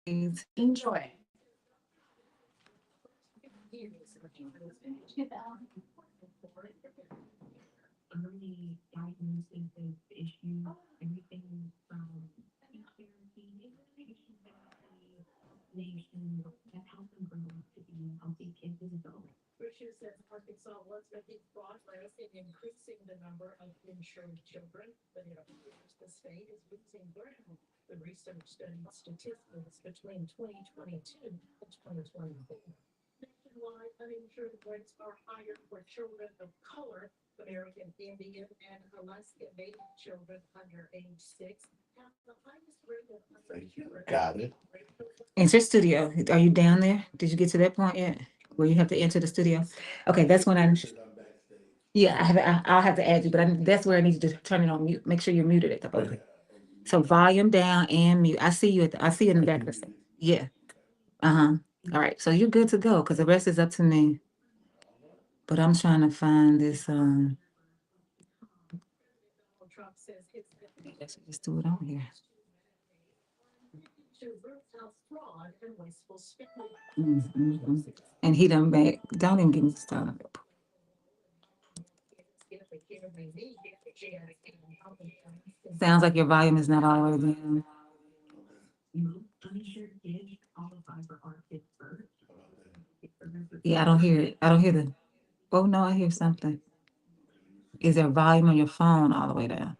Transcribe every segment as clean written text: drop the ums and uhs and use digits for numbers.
Enjoy. Early diagnosis of issues, everything from therapy, nation that help them grow up to be healthy kids as adults. Richard says Arkansas was making progress in increasing the number of insured children, but it appears the state is losing ground. The research studied statistics between 2022 and 2024. Nationwide, uninsured rates are higher for children of color. American Indian and Alaska Native children under age 6 have the highest rate of uninsured. Got it. Enter studio. Are you down there? Did you get to that point yet? Where you have to enter the studio? Okay, that's when I. Yeah, I'll have to add you, but that's where I need you to turn it on mute. Make sure you're muted at the bottom. So volume down and mute. I see you I see you in the back of the stage. Yeah. Uh-huh. All right. So you're good to go because the rest is up to me. But I'm trying to find this Trump says it's let's just do it on here. to root out fraud and wasteful spending. And he done back. Don't even get me started. Sounds like your volume is not all the way down. Uninsured kids qualify for our kids first. Yeah, I don't hear it. I don't hear the. Oh no, I hear something. Is there volume on your phone all the way down?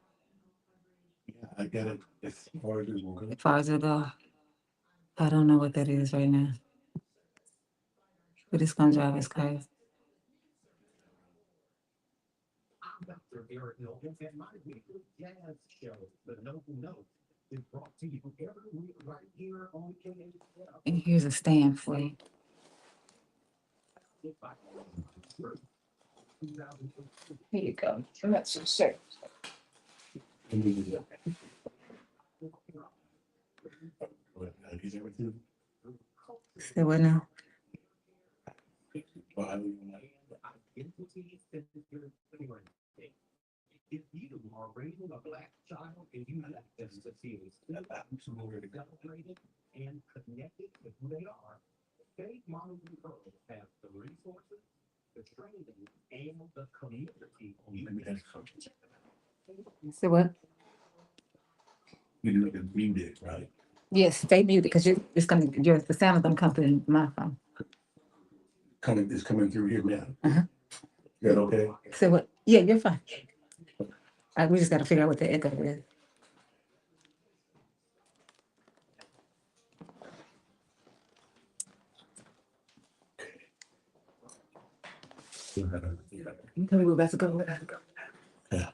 Yeah, I get it. As far as it will go. As far as it go, I don't know what that is right now. But it's gonna drive us crazy. I'm Dr. Eric Noble, and my weekly jazz show, The Noble Note, is brought to you every week right here on KABF. And here's a stand for you. Here you go. That's your shirt. Say what now? If you are raising a black child and you want them to feel celebrated and connected with who they are, Faith Model Girls have the resources, the training, and the community. Say what? You look at muted, right? Yes, stay muted because the sound is gonna come through my phone. It's coming through here now. Uh-huh. Is that okay? Say what? Yeah, you're fine. We just gotta figure out what the echo is. You tell me we're about to go. Yeah.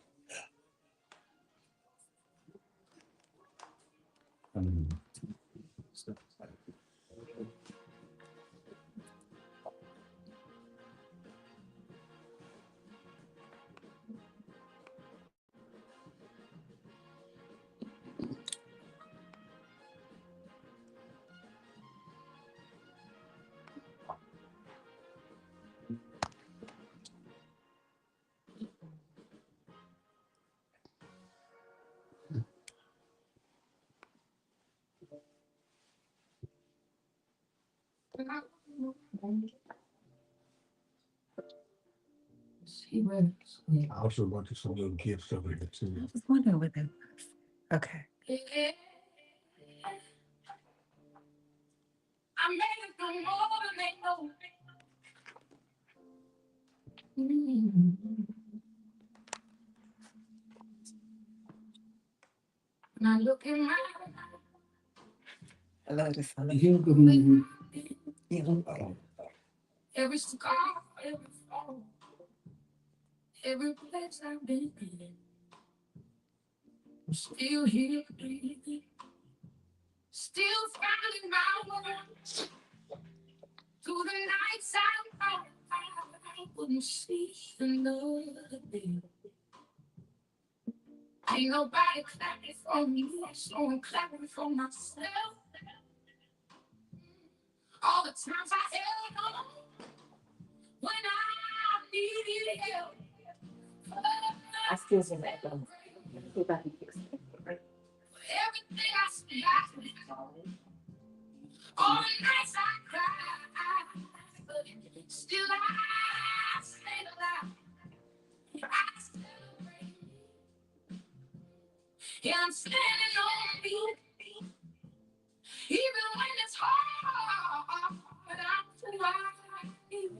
I also want to some little gifts over here too. I was wondering what that was. Okay. I love this song. Yeah. Every scar, every fall, every place I've been in, I'm still here breathing, still finding my way through the nights I wouldn't see another day. Ain't nobody clapping for me, so I'm clapping for myself. All the times I held on when I needed help. I still sing that though. See if I can fix it. Everything I spent,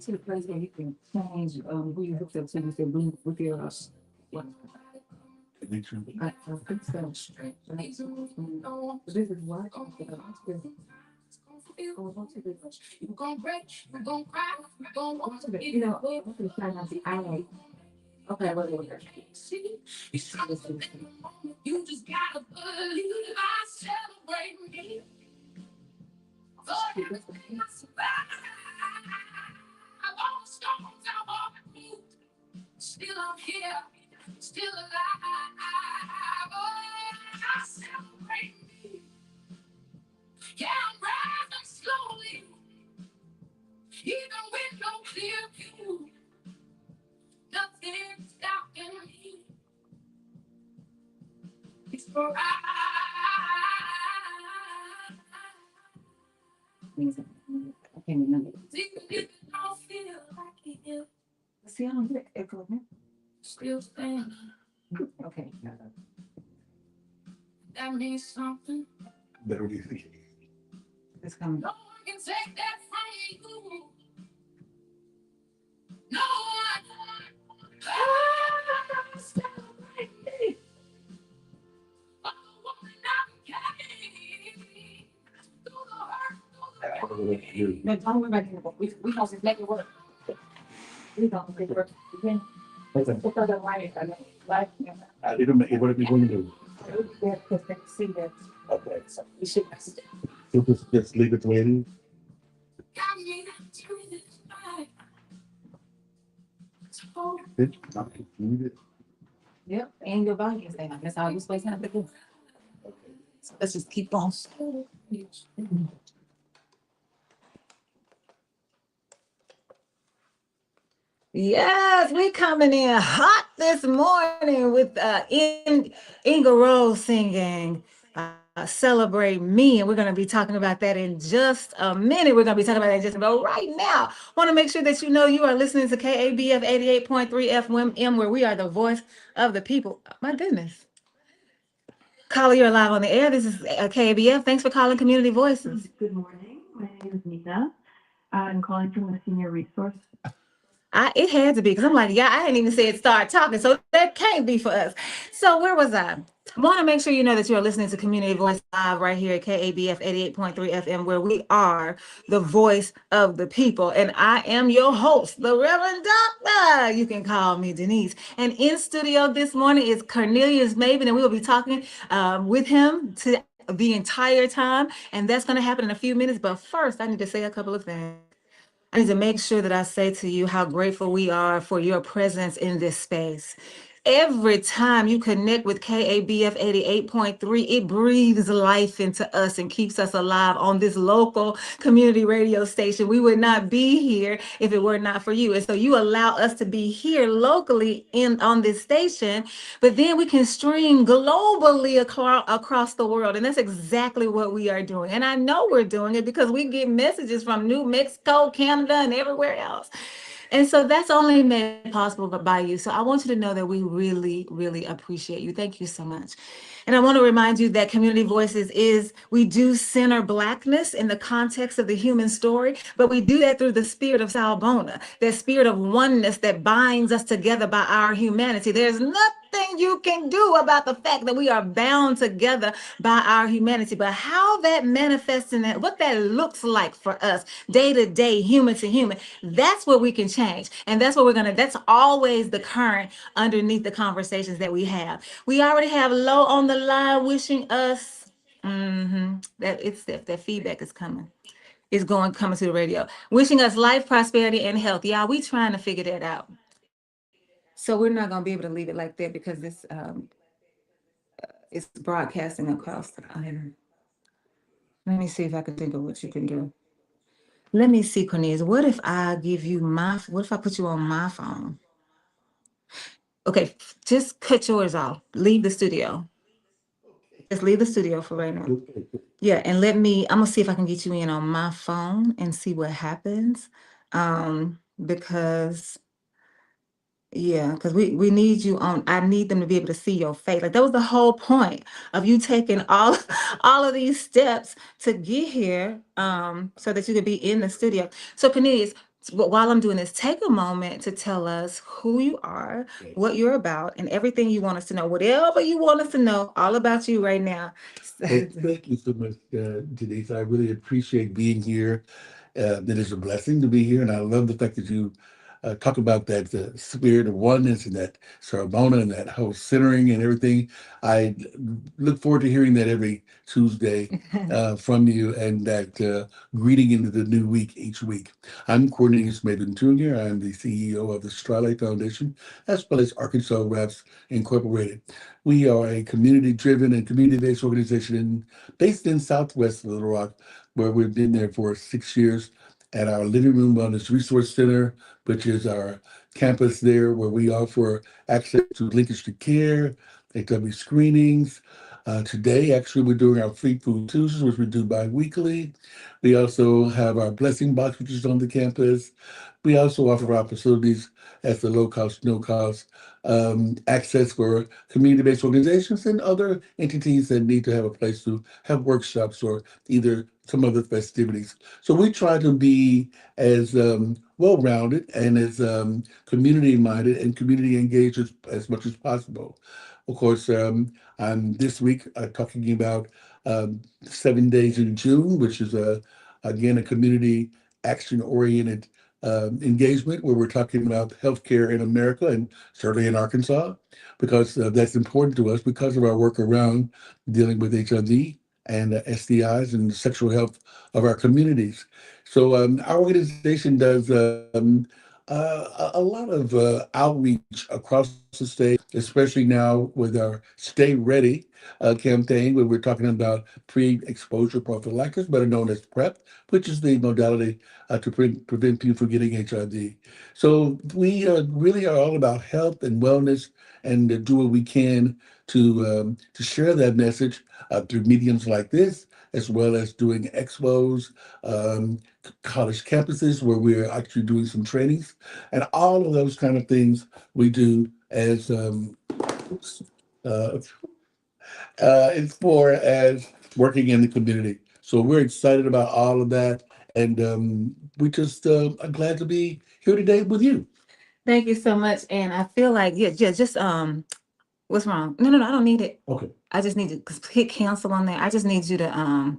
to the place where you can change who you hooked up to with your what? Connection. I think so. Right. But this is why. You gon' break, you gon' cry, you gon' want to You know, I'm gonna try not to. I like. Okay, wait. see. You just gotta believe I celebrate me. For everything I survived. I lost storms, I walked through. Still I'm here, still alive. Oh, I celebrate me. Yeah, I'm rising slowly, even with no clear view. Nothing's stopping me. It's for I can't remember. even if it don't feel like it, See, I don't get echo. still standing. Okay. That means something. That what do you think? It's coming. No one can take that from you. No one. Ah, celebrate me. For the woman I became. Through the hurt, through the No, don't worry about it. We gonna just make it work. We gonna make it work. We can. Because of why it's like. I didn't make it. What are we going to do? Because they see that. Okay. So we should. So just leave it the way it is. got me through this fight. So It's not needed. Yep, and your body is saying that's how you're supposed to have to do. So let's just keep on. Yes, we coming in hot this morning with Inga Rose singing Celebrate Me. And we're going to be talking about that in just a minute. We're going to be talking about that in just a minute. But right now, want to make sure that you know you are listening to KABF 88.3 FM, where we are the voice of the people. My goodness. Caller, you're live on the air. This is KABF. Thanks for calling Community Voices. Good morning. My name is Nina. I'm calling from the Senior Resource. It had to be because I'm like, yeah, I didn't even say it start talking, so that can't be for us. So where was I? Want to make sure you know that you are listening to Community Voice Live right here at KABF 88.3 FM, where we are the voice of the people. And I am your host, the Reverend Doctor. You can call me Denise. And in studio this morning is Cornelius Maven, and we will be talking with him to the entire time. And that's going to happen in a few minutes. But first, I need to say a couple of things. I need to make sure that I say to you how grateful we are for your presence in this space. Every time you connect with KABF 88.3, it breathes life into us and keeps us alive on this local community radio station. We would not be here if it were not for you. And so you allow us to be here locally on this station, but then we can stream globally across the world. And that's exactly what we are doing. And I know we're doing it because we get messages from New Mexico, Canada, and everywhere else. And so that's only made possible by you. So I want you to know that we really, really appreciate you. Thank you so much. And I want to remind you that Community Voices we do center Blackness in the context of the human story, but we do that through the spirit of Sawubona, that spirit of oneness that binds us together by our humanity. There's nothing you can do about the fact that we are bound together by our humanity, but how that manifests in that, what that looks like for us day to day, human to human, that's what we can change. And that's what that's always the current underneath the conversations that we have. We already have Low on the line wishing us, that feedback is coming. It's coming to the radio. Wishing us life, prosperity, and health. Yeah, we trying to figure that out. So we're not going to be able to leave it like that because this it's broadcasting across the iron. Let me see if I can think of what you can do. Let me see, Cornelius. What if I put you on my phone? Okay, just cut yours off. Leave the studio. Just leave the studio for right now. Yeah, and I'm gonna see if I can get you in on my phone and see what happens. Because we need you on. I need them to be able to see your face. Like that was the whole point of you taking all of these steps to get here, so that you could be in the studio. So Cornelius, but while I'm doing this, take a moment to tell us who you are, what you're about, and everything you want us to know. Whatever you want us to know, all about you right now. Well, thank you so much, Denise. I really appreciate being here. It is a blessing to be here, and I love the fact that you talk about that spirit of oneness and that Sawubona and that whole centering and everything. I look forward to hearing that every Tuesday from you and that greeting into the new week each week. I'm Cornelius Maven Jr. I'm the CEO of the Starlight Foundation, as well as Arkansas Raps Incorporated. We are a community-driven and community-based organization based in Southwest Little Rock, where we've been there for 6 years at our Living Room Wellness Resource Center, which is our campus there where we offer access to linkage to care, HIV screenings. Today, actually, we're doing our Free Food Tuesdays, which we do bi-weekly. We also have our Blessing Box, which is on the campus. We also offer our facilities at the low cost, no cost access for community-based organizations and other entities that need to have a place to have workshops or either some other festivities. So we try to be as well-rounded and as community-minded and community engaged as much as possible. Of course, I'm this week talking about 7 days in June, which is again a community action-oriented engagement where we're talking about healthcare in America and certainly in Arkansas, because that's important to us because of our work around dealing with HIV and STIs and the sexual health of our communities. So our organization does a lot of outreach across the state, especially now with our Stay Ready campaign, where we're talking about pre-exposure prophylaxis, better known as PrEP, which is the modality to prevent people from getting HIV. So we really are all about health and wellness and do what we can to share that message through mediums like this, as well as doing expos, college campuses where we're actually doing some trainings, and all of those kind of things we do uh, as far as working in the community. So we're excited about all of that, and we just are glad to be here today with you. Thank you so much. And I feel like, yeah, just what's wrong? No, I don't need it. Okay. I just need to hit cancel on there. I just need you to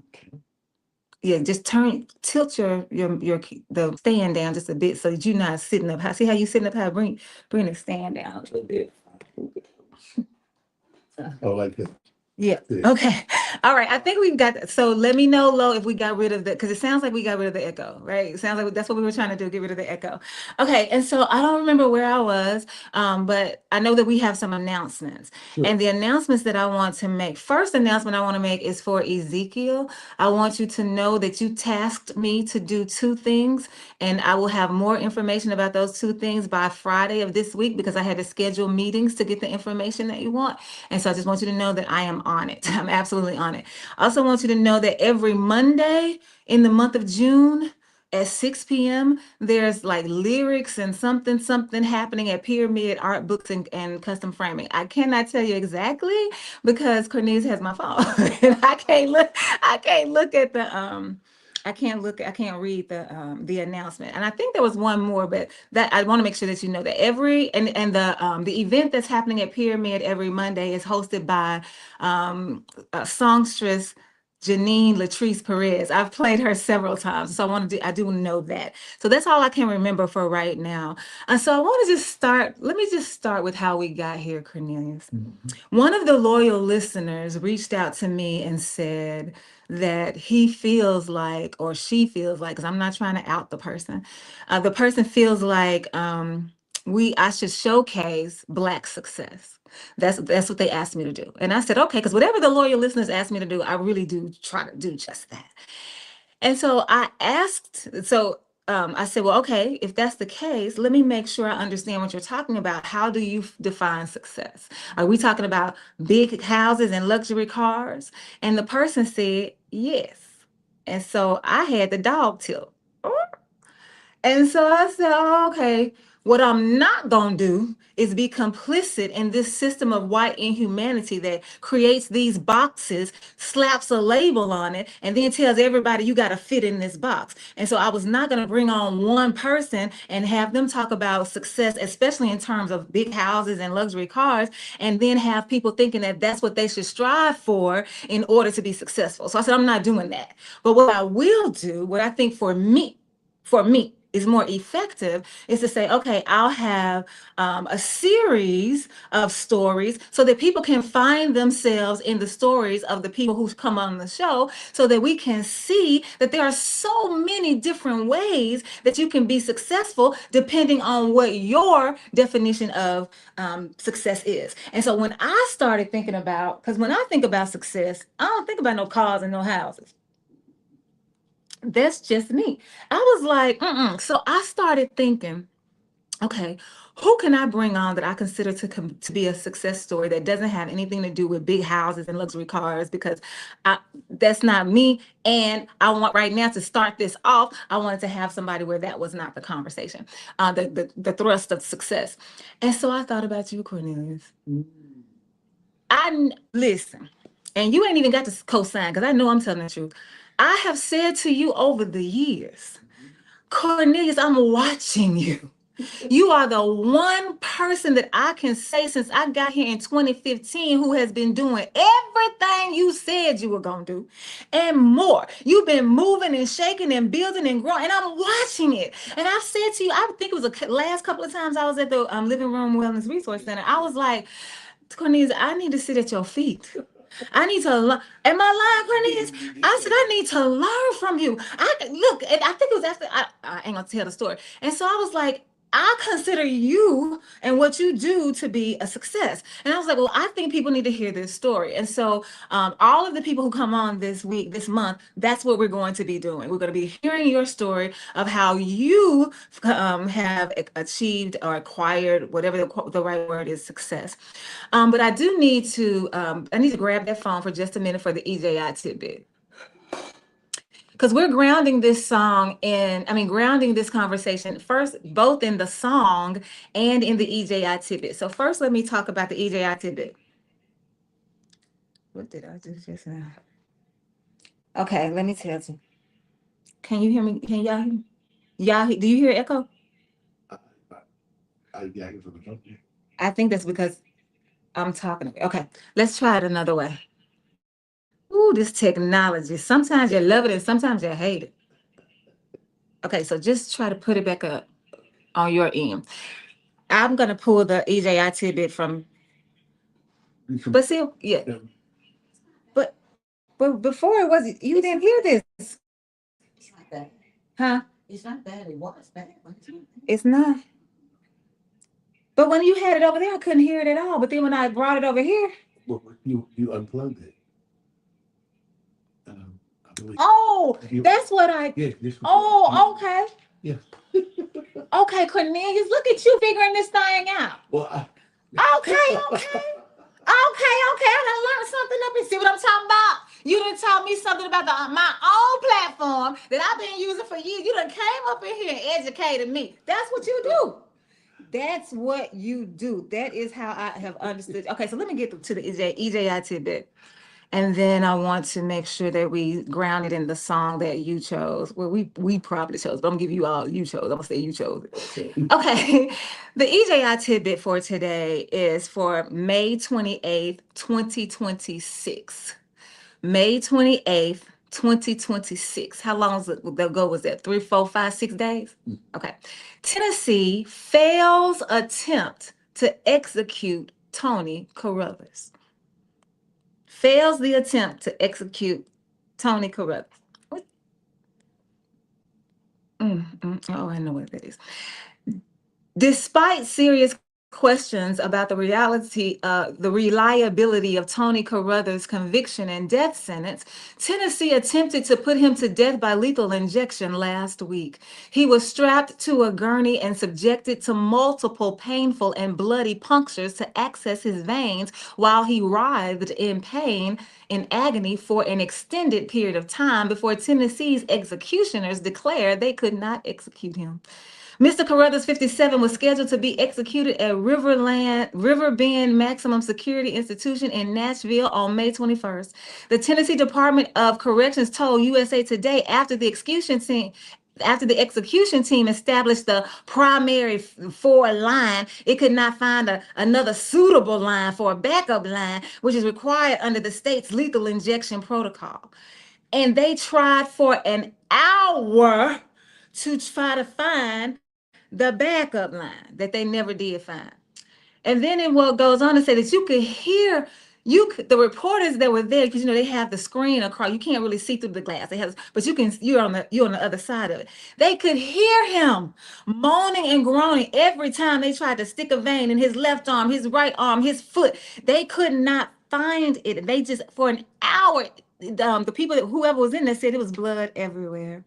yeah, just tilt the stand down just a bit so that you're not sitting up high. See how you sitting up high? Bring the stand down a little bit. Oh, like that. Yeah. Yeah. Okay. All right. I think we've got that. So let me know, Lo, if we got rid of the, because it sounds like we got rid of the echo, right? It sounds like that's what we were trying to do, get rid of the echo. Okay. And so I don't remember where I was, but I know that we have some announcements. Sure. And the announcements that I want to make, first announcement I want to make is for Ezekiel. I want you to know that you tasked me to do 2 things, and I will have more information about those 2 things by Friday of this week because I had to schedule meetings to get the information that you want. And so I just want you to know that I am on it. I'm absolutely on it. I also want you to know that every Monday in the month of June at 6 p.m., there's like lyrics and something happening at Pyramid Art Books and Custom Framing. I cannot tell you exactly because Cornelius has my phone and I can't look at the I can't read the announcement. And I think there was one more, but that I want to make sure that you know that the event that's happening at Pyramid every Monday is hosted by a songstress Janine Latrice Perez. I've played her several times, so I do know that. So that's all I can remember for right now. And so I want to just start. Let me just start with how we got here, Cornelius. One of the loyal listeners reached out to me and said that he feels like, or she feels like, because I'm not trying to out the person feels like I should showcase Black success. That's what they asked me to do. And I said, okay, because whatever the loyal listeners asked me to do, I really do try to do just that. And so I said, well, okay, if that's the case, let me make sure I understand what you're talking about. How do you define success? Are we talking about big houses and luxury cars? And the person said, yes. And so I had the dog tilt. And so I said, oh, okay, What I'm not going to do is be complicit in this system of white inhumanity that creates these boxes, slaps a label on it, and then tells everybody you got to fit in this box. And so I was not going to bring on one person and have them talk about success, especially in terms of big houses and luxury cars, and then have people thinking that that's what they should strive for in order to be successful. So I said, I'm not doing that. But what I will do, what I think for me, is more effective is to say, okay, I'll have a series of stories so that people can find themselves in the stories of the people who come on the show, so that we can see that there are so many different ways that you can be successful depending on what your definition of success is. And so when I started thinking about, because when I think about success, I don't think about no cars and no houses. That's just me. I was like, So I started thinking, okay, who can I bring on that I consider to be a success story that doesn't have anything to do with big houses and luxury cars? Because that's not me. And I want right now to start this off, I wanted to have somebody where that was not the conversation, the thrust of success. And so I thought about you, Cornelius. Listen, and you ain't even got to co-sign because I know I'm telling the truth. I have said to you over the years, Cornelius, I'm watching you. You are the one person that I can say since I got here in 2015 who has been doing everything you said you were going to do and more. You've been moving and shaking and building and growing, and I'm watching it. And I've said to you, I think it was the last couple of times I was at the Living Room Wellness Resource Center, I was like, Cornelius, I need to sit at your feet. I need to learn. Am I lying, Cornelius? I said, I need to learn from you. Look, and I think it was after, I ain't gonna tell the story. And so I was like, I consider you and what you do to be a success. And I was like, well, I think people need to hear this story. And so all of the people who come on this month, that's what we're going to be doing. We're going to be hearing your story of how you have achieved or acquired, whatever the right word is, success. But I do need to, I need to grab that phone for just a minute for the EJI tidbit. Because we're grounding this grounding this conversation first, both in the song and in the EJI tidbit. So first, let me talk about the EJI tidbit. What did I do just now? Okay, let me tell you. Can you hear me? Can y'all hear me? Do you hear echo? I think that's because I'm talking. Okay, let's try it another way. Ooh, this technology. Sometimes you love it and sometimes you hate it. Okay, so just try to put it back up on your end. I'm going to pull the EJI tidbit from, but see, yeah. But before it was, you didn't hear this. It's not bad. Huh? It's not bad. It was bad. But it's not bad. It's not. But when you had it over there, I couldn't hear it at all. But then when I brought it over here. Well, you unplugged it. Oh, that's what I. Yeah, oh, okay. Yeah. Okay, Cornelius, look at you figuring this thing out. Well, Okay. I done learned something up and see what I'm talking about. You done taught me something about my own platform that I've been using for years. You done came up in here and educated me. That's what you do. That's what you do. That is how I have understood. Okay, so let me get to the EJI tidbit. And then I want to make sure that we ground it in the song that you chose. Well, we probably chose, but I'm gonna give you all you chose. I'm gonna say you chose it. Okay. The EJI tidbit for today is for May 28th, 2026. May 28th, 2026. How long ago was that? 3, 4, 5, 6 days? Okay. Tennessee fails attempt to execute Toney Carruthers. Fails the attempt to execute Toney Carruthers. Oh, I know what that is. Despite serious questions about the reliability of Toney Carruthers' conviction and death sentence, Tennessee attempted to put him to death by lethal injection last week. He was strapped to a gurney and subjected to multiple painful and bloody punctures to access his veins while he writhed in pain and agony for an extended period of time before Tennessee's executioners declared they could not execute him. Mr. Carruthers, 57, was scheduled to be executed at Riverbend Maximum Security Institution in Nashville on May 21st. The Tennessee Department of Corrections told USA Today after the execution team established the primary four line, it could not find another suitable line for a backup line, which is required under the state's lethal injection protocol. And they tried for an hour to try to find the backup line that they never did find. And then it what goes on to say that you could hear the reporters that were there, because they have the screen across. You can't really see through the glass. They have, but you're on the other side of it. They could hear him moaning and groaning every time they tried to stick a vein in his left arm, his right arm, his foot. They could not find it. They just for an hour. The people whoever was in there said it was blood everywhere.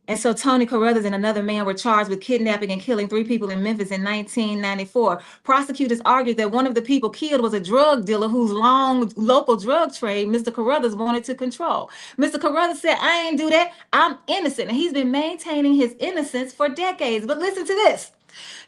And so Toney Carruthers and another man were charged with kidnapping and killing 3 people in Memphis in 1994. Prosecutors argued that one of the people killed was a drug dealer whose long local drug trade Mr. Carruthers wanted to control. Mr. Carruthers said, "I ain't do that. I'm innocent." And he's been maintaining his innocence for decades. But listen to this.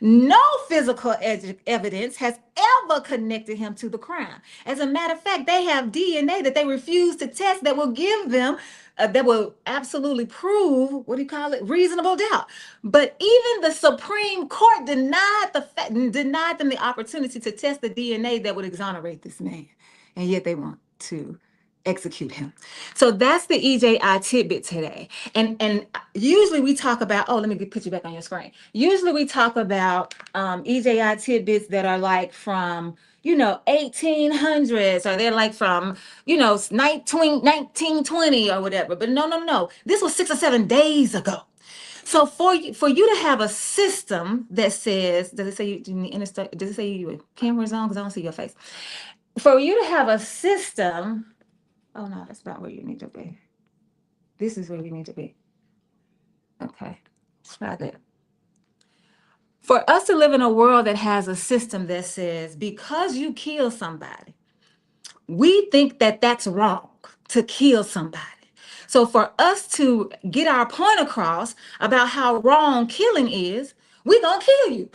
No physical evidence has ever connected him to the crime. As a matter of fact, they have DNA that they refuse to test that will give them, that will absolutely prove, reasonable doubt. But even the Supreme Court denied them the opportunity to test the DNA that would exonerate this man. And yet they want to execute him. So that's the EJI tidbit today. And usually we talk about, let me put you back on your screen. Usually we talk about EJI tidbits that are like from 1800s, or they're like from 1920 or whatever. But no. This was 6 or 7 days ago. So for you to have a system that says, does it say your camera's on? Because I don't see your face. For you to have a system. Oh, no, that's not where you need to be. This is where you need to be. Okay, try that. For us to live in a world that has a system that says, because you kill somebody, we think that that's wrong to kill somebody. So for us to get our point across about how wrong killing is, we're going to kill you.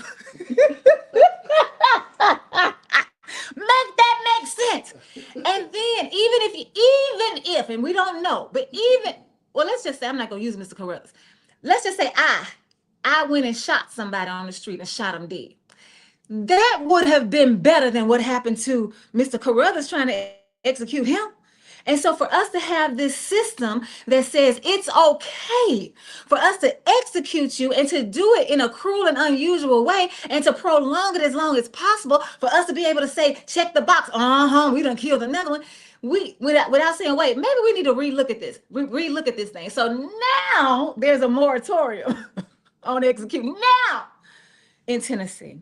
Make that make sense. And then even if, and we don't know, but let's just say, I'm not going to use Mr. Carruthers. Let's just say I went and shot somebody on the street and shot him dead. That would have been better than what happened to Mr. Carruthers trying to execute him. And so for us to have this system that says it's okay for us to execute you and to do it in a cruel and unusual way and to prolong it as long as possible, for us to be able to say, check the box, we done killed another one. Without saying, wait, maybe we need to relook at this, relook at this thing. So now there's a moratorium on executing now in Tennessee.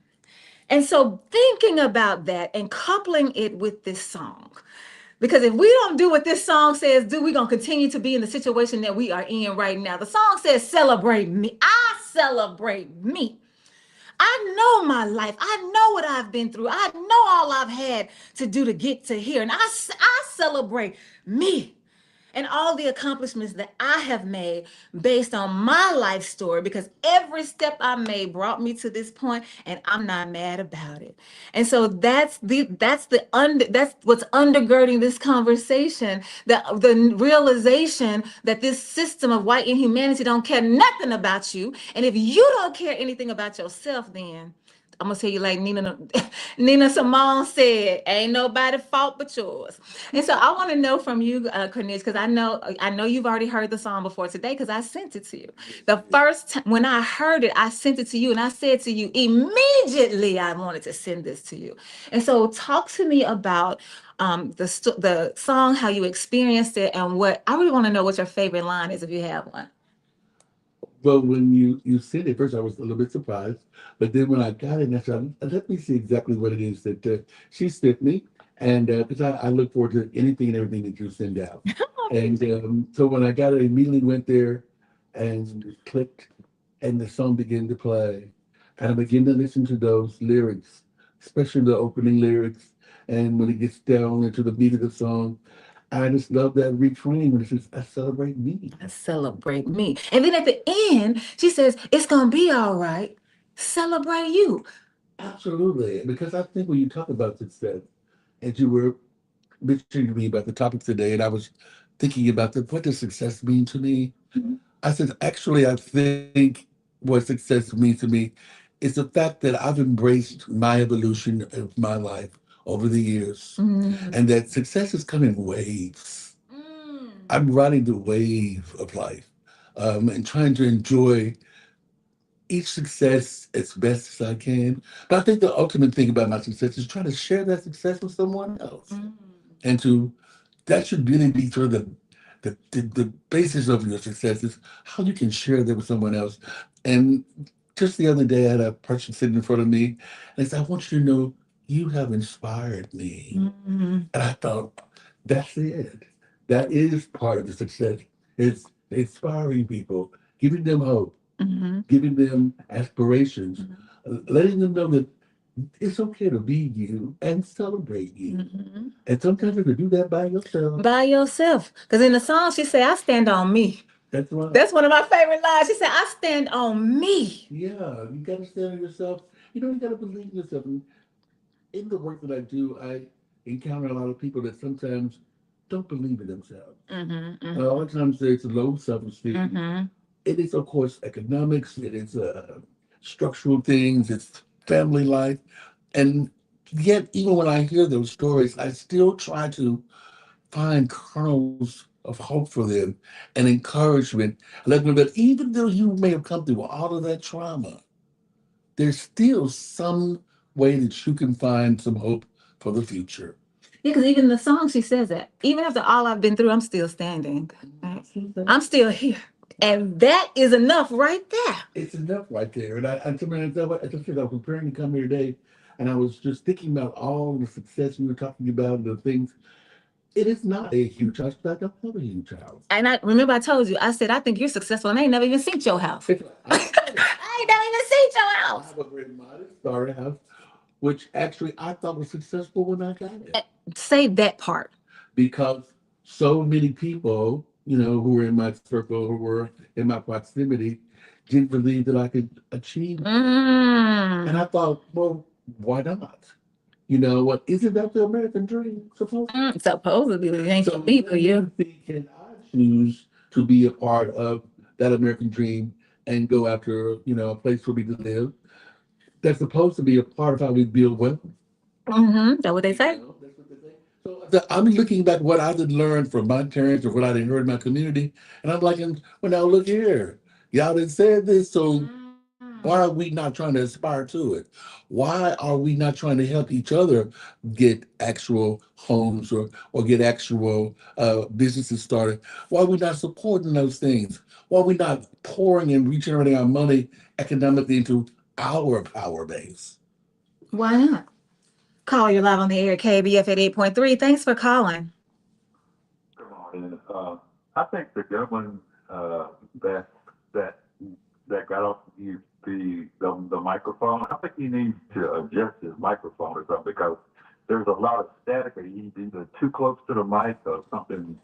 And so thinking about that and coupling it with this song, because if we don't do what this song says do, we're going to continue to be in the situation that we are in right now. The song says, celebrate me. I celebrate me. I know my life. I know what I've been through. I know all I've had to do to get to here. And I celebrate me and all the accomplishments that I have made based on my life story, because every step I made brought me to this point, and I'm not mad about it. And so that's what's undergirding this conversation, the realization that this system of white inhumanity don't care nothing about you. And if you don't care anything about yourself, then I'm gonna tell you like Nina Simone said, ain't nobody fault but yours. And so I want to know from you, Cornelius, because I know you've already heard the song before today, because I sent it to you. The first time when I heard it, I sent it to you, and I said to you immediately, I wanted to send this to you. And so talk to me about the song, how you experienced it, and what I really want to know what your favorite line is, if you have one. Well, when you said it first, I was a little bit surprised, but then when I got it, I said, let me see exactly what it is that she sent me, and because I look forward to anything and everything that you send out. And so when I got it, I immediately went there and clicked, and the song began to play, and I began to listen to those lyrics, especially the opening lyrics, and when it gets down into the beat of the song, I just love that refrain when it says, I celebrate me. Celebrate me. And then at the end, she says, it's going to be all right. Celebrate you. Absolutely. Because I think when you talk about success, and you were mentioning to me about the topic today, and I was thinking about what does success mean to me? Mhm. I said, actually, I think what success means to me is the fact that I've embraced my evolution of my life over the years, Mm. and that success has come in waves. Mm. I'm riding the wave of life, and trying to enjoy each success as best as I can. But I think the ultimate thing about my success is trying to share that success with someone else. Mm. And to that should really be sort of the basis of your success is how you can share that with someone else. And just the other day I had a person sitting in front of me and they said, I want you to know you have inspired me. Mm. And I thought, that's it. That is part of the success. It's inspiring people, giving them hope, Mhm. giving them aspirations, Mhm. letting them know that it's okay to be you and celebrate you. Mhm. And sometimes you can do that by yourself. By yourself. Because in the song, she said, I stand on me. That's right. That's one of my favorite lines. She said, I stand on me. Yeah, you got to stand on yourself. You got to believe in yourself. And in the work that I do, I encounter a lot of people that sometimes don't believe in themselves. Mm-hmm, A lot of times there's low self-esteem. mm-hmm. It is, of course, economics. It is structural things. It's family life. And yet, even when I hear those stories, I still try to find kernels of hope for them and encouragement. Let them know that even though you may have come through all of that trauma, there's still some way that you can find some hope for the future. Yeah, because even in the song, she says that. Even after all I've been through, I'm still standing. Right? I'm still here. And that is enough right there. It's enough right there. And I sometimes I just said I was preparing to come here today, and I was just thinking about all the success we were talking about and the things. It is not a huge house, but I don't have a huge house. And I remember I told you, I said, I think you're successful, and I ain't never even seen your house. It's, I ain't never even seen your I house. have a very modest starter house, which actually I thought was successful when I got it. Say that part. Because so many people, who were in my circle, who were in my proximity, didn't believe that I could achieve it. And I thought, well, why not? What isn't that the American dream supposed to be? Supposedly, it ain't So for me, but yeah. can I choose to be a part of that American dream and go after, a place for me to live that's supposed to be a part of how we build wealth? That's what they say. That's what they say. So I'm looking back what I did learn from my parents or what I did heard in my community, and I'm like, well, now look here, y'all did said this, so why are we not trying to aspire to it? Why are we not trying to help each other get actual homes or get actual businesses started? Why are we not supporting those things? Why are we not pouring and regenerating our money economically into our power base? Why not? Call you live on the air, KBF at 8.3. Thanks for calling. Good morning. I think the gentleman that that that got off the microphone, I think he needs to adjust his microphone or something because there's a lot of static, or he's either too close to the mic or something's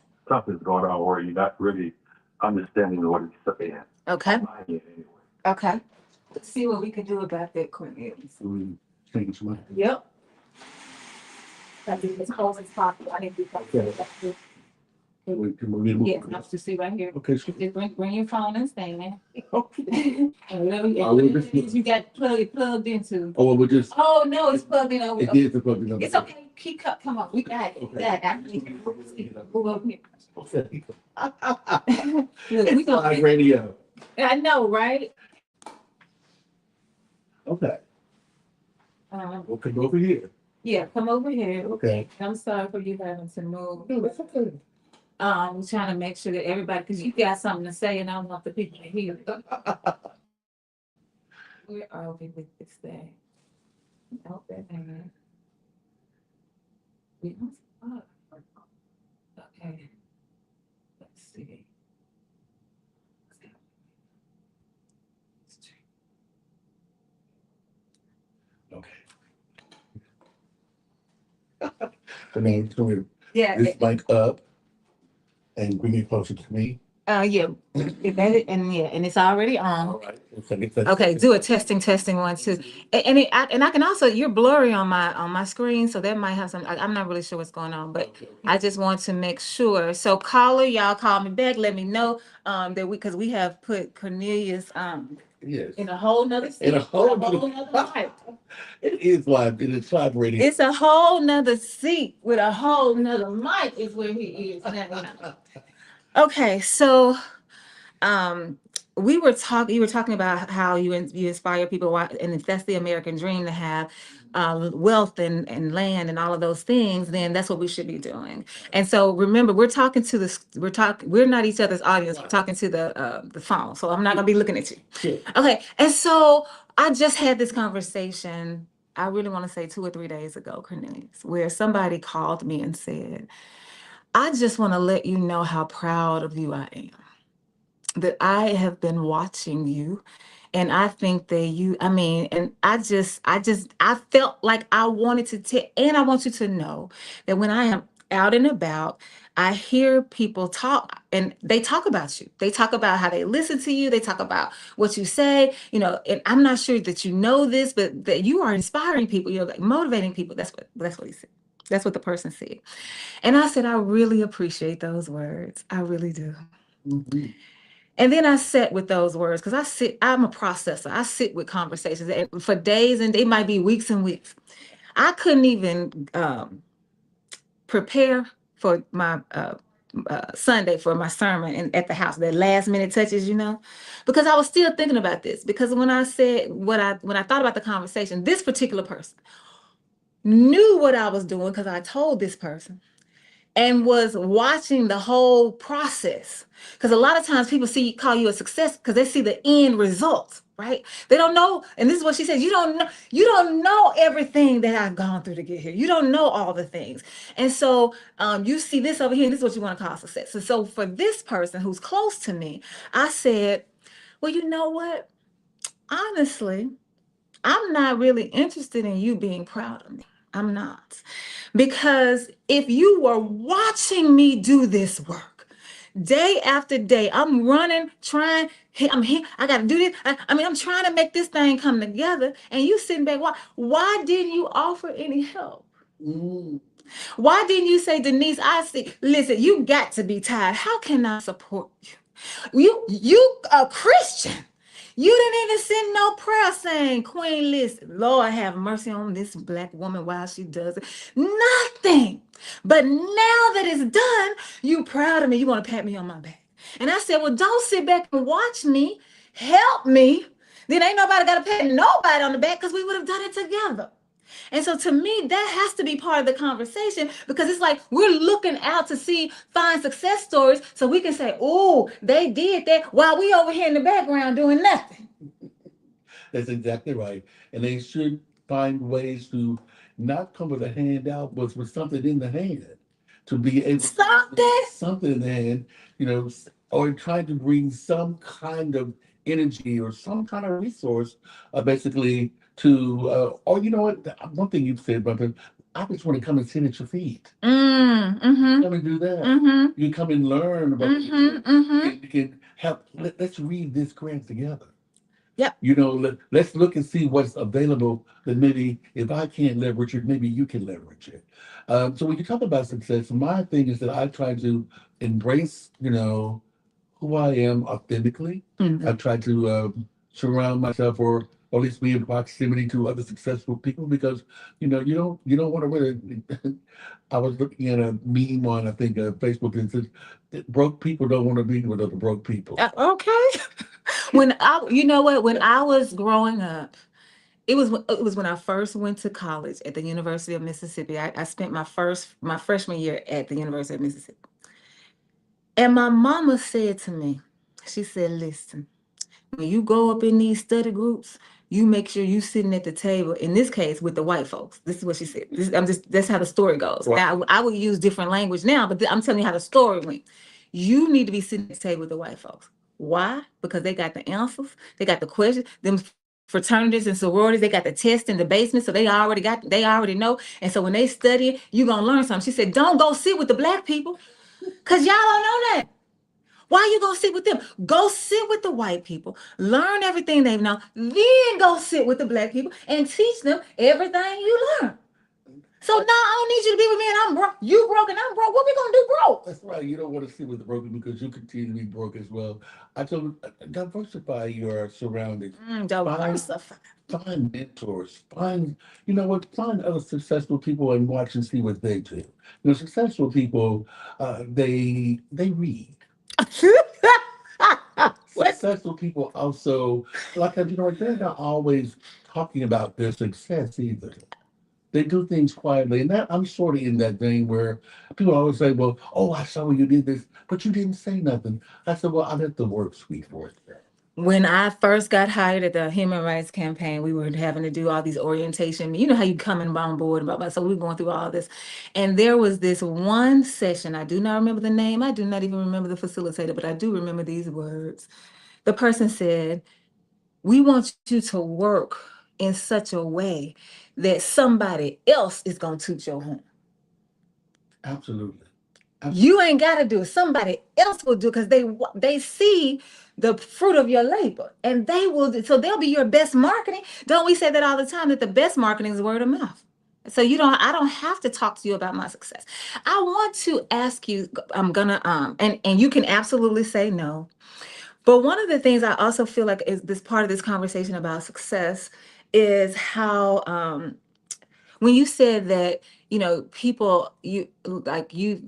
going on where you're not really understanding what he's saying. Okay. On my end, anyway. Okay. Let's see what we can do about that, Cornelius. So we change my. Yep. That'd be as close as possible. I need to be yes, I have to see right here. Okay, sure. Just bring your phone and stand. Okay. Whatever you got plugged into. Oh, well, we just. Oh no, it's plugged in over. It is plugged in. It's okay. Come on. We got it. We got it. Actually, move over here. Okay. Look, we It's live gonna. radio. I know, right? Okay. Um, We'll come over here. yeah, come over here. Okay. I'm sorry for you having to move. No, that's okay. We're trying to make sure that everybody, because you got something to say, and I want the people to hear it. Where are we with this thing? Oh, that ain't it. Okay. Let's see. Okay. I mean, can we Yeah. this mic up? and bring it closer to me. Yeah, and it's already on. All right. Okay, Okay, do a testing 1 2, and I can also, you're blurry on my screen, so that might have some. I'm not really sure what's going on, but I just want to make sure. So caller, y'all call me back. Let me know that because we have put Cornelius Yes. in a whole nother seat, In a whole nother nother- mic. It is live. It is live radio. It's a whole nother seat with a whole nother mic is where he is now. Okay, so you were talking about how you inspire people, and if that's the American dream to have wealth and land and all of those things, then that's what we should be doing. And so remember, we're not each other's audience. We're talking to the phone, so I'm not gonna be looking at you. Sure. Okay, and so I just had this conversation. I really want to say 2 or 3 days ago, Cornelius, where somebody called me and said, "I just want to let you know how proud of you I am. That I have been watching you, and I think that and I felt like I wanted to tell, and I want you to know that when I am out and about, I hear people talk, and they talk about you. They talk about how they listen to you. They talk about what you say, and I'm not sure that you know this, but that you are inspiring people, like motivating people." That's what he said. That's what the person said. And I said, "I really appreciate those words. I really do." Mhm. And then I sat with those words because I'm a processor. I sit with conversations for days, and it might be weeks and weeks. I couldn't even prepare for my Sunday for my sermon at the house, that last minute touches, because I was still thinking about this. Because when I said when I thought about the conversation, this particular person knew what I was doing because I told this person, and was watching the whole process. Because a lot of times people call you a success because they see the end result, right? They don't know, and this is what she says, you don't know everything that I've gone through to get here. You don't know all the things. And so you see this over here, and this is what you want to call success. And so for this person who's close to me, I said, well, you know what? Honestly, I'm not really interested in you being proud of me. I'm not. Because if you were watching me do this work day after day, I'm running, trying, I'm here, I got to do this. I'm trying to make this thing come together. And you sitting back, why didn't you offer any help? Mm. Why didn't you say, Denise, listen, you got to be tired. How can I support you? You a Christian. You didn't even send no prayer saying, Queen, listen, Lord have mercy on this Black woman while she does it. Nothing. But now that it's done, you proud of me. You want to pat me on my back. And I said, well, don't sit back and watch me. Help me. Then ain't nobody got to pat nobody on the back because we would have done it together. And so to me, that has to be part of the conversation, because it's like we're looking out to find success stories so we can say, oh, they did that while we over here in the background doing nothing. That's exactly right. And they should find ways to not come with a handout, but with something in the hand to be able something in the hand, or trying to bring some kind of energy or some kind of resource, basically or you know what? One thing you've said, brother, I just want to come and sit at your feet. Mm-hmm. Come and do that. Mm-hmm. You come and learn about Mm-hmm. You can help. Let's read this grant together. Yep. Let's look and see what's available that maybe if I can't leverage it, maybe you can leverage it. So when you talk about success, my thing is that I try to embrace, who I am authentically. Mm-hmm. I try to surround myself or at least be in proximity to other successful people because, you don't want to really. I was looking at a meme on, I think, Facebook, and it says that broke people don't want to be with other broke people. Okay. When I was growing up, it was when I first went to college at the University of Mississippi. I spent my freshman year at the University of Mississippi. And my mama said to me, she said, listen, when you go up in these study groups, you make sure you sitting at the table, in this case, with the white folks. This is what she said. That's how the story goes. Right. Now, I would use different language now, but I'm telling you how the story went. You need to be sitting at the table with the white folks. Why? Because they got the answers. They got the questions. Them fraternities and sororities, they got the test in the basement, so they already know. And so when they study, you're going to learn something. She said, don't go sit with the Black people. Because y'all don't know that. Why you gonna sit with them? Go sit with the white people, learn everything they've known, then go sit with the black people and teach them everything you learn. So now I don't need you to be with me and I'm broke. You broke and I'm broke. What we gonna do broke? That's right. You don't want to sit with the broken because you continue to be broke as well. I told you, diversify your surroundings. Diversify. Find mentors. Find, you know what? Find other successful people and watch and see what they do. You know, successful people, they read. What? Successful people also, like you know, they're not always talking about their success either. They do things quietly, and that I'm sort of in that vein where people always say, "Well, oh, I saw you did this, but you didn't say nothing." I said, "Well, I let the work speak for it." When I first got hired at the Human Rights Campaign, we were having to do all these orientation. You know how you coming on board and blah, blah. So we were going through all this. And there was this one session. I do not remember the name. I do not even remember the facilitator, but I do remember these words. The person said, "We want you to work in such a way that somebody else is going to toot your horn. Absolutely. You ain't got to do it. Somebody else will do because they see the fruit of your labor and they will do, so they'll be your best marketing. Don't we say that all the time that the best marketing is word of mouth? So I don't have to talk to you about my success. I want to ask you, I'm gonna and you can absolutely say no. But one of the things I also feel like is this part of this conversation about success is how when you said that, people, you